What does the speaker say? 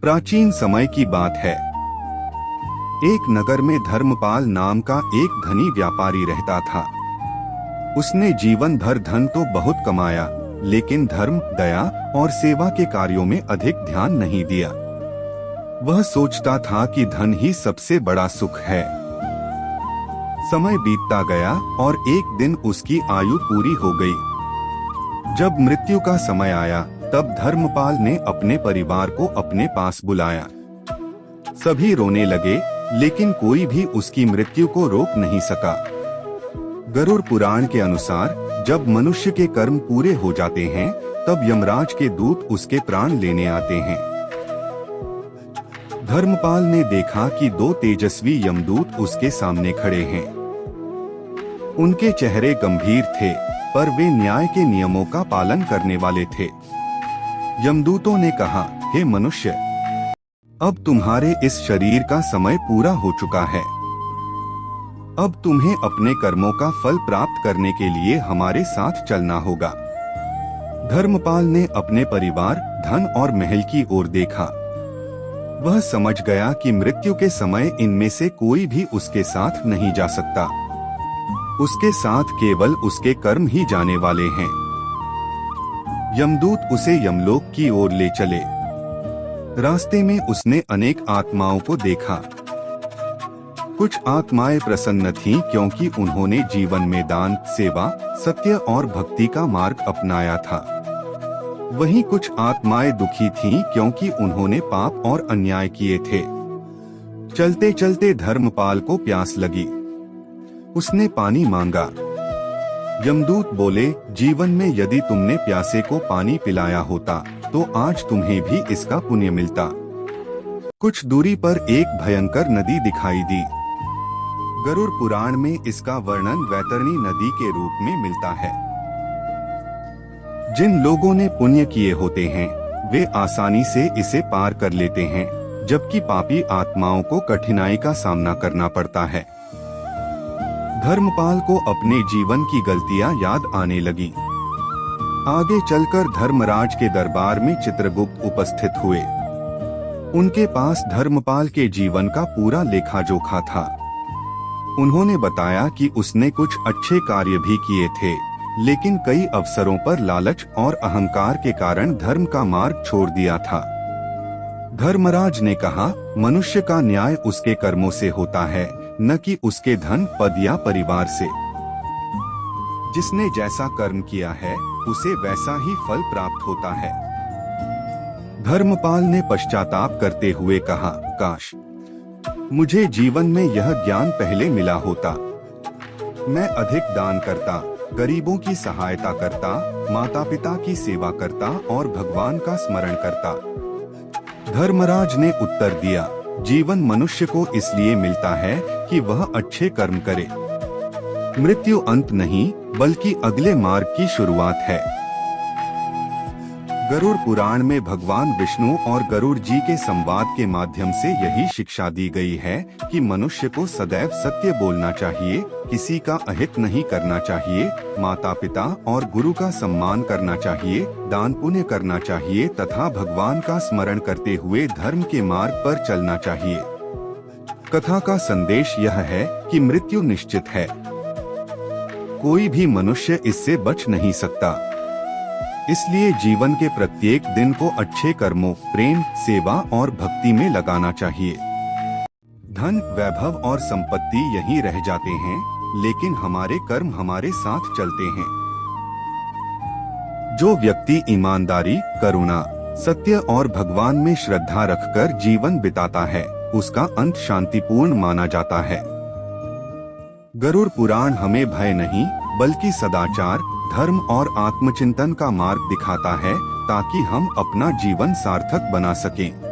प्राचीन समय की बात है। एक नगर में धर्मपाल नाम का एक धनी व्यापारी रहता था। उसने जीवन भर धन तो बहुत कमाया, लेकिन धर्म, दया और सेवा के कार्यों में अधिक ध्यान नहीं दिया। वह सोचता था कि धन ही सबसे बड़ा सुख है। समय बीतता गया और एक दिन उसकी आयु पूरी हो गई। जब मृत्यु का समय आया, तब धर्मपाल ने अपने परिवार को अपने पास बुलाया। सभी रोने लगे, लेकिन कोई भी उसकी मृत्यु को रोक नहीं सका। गरुड़ पुराण के अनुसार जब मनुष्य के कर्म पूरे हो जाते हैं, तब यमराज के दूत उसके प्राण लेने आते हैं। धर्मपाल ने देखा कि दो तेजस्वी यमदूत उसके सामने खड़े हैं। उनके चेहरे गंभीर थे, पर वे न्याय के नियमों का पालन करने वाले थे। यमदूतों ने कहा, हे मनुष्य, अब तुम्हारे इस शरीर का समय पूरा हो चुका है। अब तुम्हें अपने कर्मों का फल प्राप्त करने के लिए हमारे साथ चलना होगा। धर्मपाल ने अपने परिवार, धन और महल की ओर देखा। वह समझ गया कि मृत्यु के समय इनमें से कोई भी उसके साथ नहीं जा सकता। उसके साथ केवल उसके कर्म ही जाने वाले हैं। यमदूत उसे यमलोक की ओर ले चले। रास्ते में उसने अनेक आत्माओं को देखा। कुछ आत्माएं प्रसन्न थीं क्योंकि उन्होंने जीवन में दान, सेवा, सत्य और भक्ति का मार्ग अपनाया था। वहीं कुछ आत्माएं दुखी थीं क्योंकि उन्होंने पाप और अन्याय किए थे। चलते चलते धर्मपाल को प्यास लगी। उसने पानी मांगा। यमदूत बोले, जीवन में यदि तुमने प्यासे को पानी पिलाया होता, तो आज तुम्हें भी इसका पुण्य मिलता। कुछ दूरी पर एक भयंकर नदी दिखाई दी। गरुड़ पुराण में इसका वर्णन वैतरणी नदी के रूप में मिलता है। जिन लोगों ने पुण्य किए होते हैं, वे आसानी से इसे पार कर लेते हैं, जबकि पापी आत्माओं को कठिनाई का सामना करना पड़ता है। धर्मपाल को अपने जीवन की गलतियां याद आने लगी। आगे चलकर धर्मराज के दरबार में चित्रगुप्त उपस्थित हुए। उनके पास धर्मपाल के जीवन का पूरा लेखा जोखा था। उन्होंने बताया कि उसने कुछ अच्छे कार्य भी किए थे, लेकिन कई अवसरों पर लालच और अहंकार के कारण धर्म का मार्ग छोड़ दिया था। धर्मराज ने कहा, मनुष्य का न्याय उसके कर्मों से होता है, न कि उसके धन, पद या परिवार से। जिसने जैसा कर्म किया है, उसे वैसा ही फल प्राप्त होता है। धर्मपाल ने पश्चाताप करते हुए कहा, काश मुझे जीवन में यह ज्ञान पहले मिला होता। मैं अधिक दान करता, गरीबों की सहायता करता, माता पिता की सेवा करता और भगवान का स्मरण करता। धर्मराज ने उत्तर दिया, जीवन मनुष्य को इसलिए मिलता है कि वह अच्छे कर्म करे। मृत्यु अंत नहीं, बल्कि अगले मार्ग की शुरुआत है। गरुड़ पुराण में भगवान विष्णु और गरुड़ जी के संवाद के माध्यम से यही शिक्षा दी गई है कि मनुष्य को सदैव सत्य बोलना चाहिए, किसी का अहित नहीं करना चाहिए, माता पिता और गुरु का सम्मान करना चाहिए, दान पुण्य करना चाहिए तथा भगवान का स्मरण करते हुए धर्म के मार्ग पर चलना चाहिए। कथा का संदेश यह है कि मृत्यु निश्चित है। कोई भी मनुष्य इससे बच नहीं सकता। इसलिए जीवन के प्रत्येक दिन को अच्छे कर्मों, प्रेम, सेवा और भक्ति में लगाना चाहिए। धन, वैभव और संपत्ति यहीं रह जाते हैं, लेकिन हमारे कर्म हमारे साथ चलते हैं। जो व्यक्ति ईमानदारी, करुणा, सत्य और भगवान में श्रद्धा रखकर जीवन बिताता है, उसका अंत शांतिपूर्ण माना जाता है। गरुड़ पुराण हमें भय नहीं, बल्कि सदाचार, धर्म और आत्मचिंतन का मार्ग दिखाता है, ताकि हम अपना जीवन सार्थक बना सकें।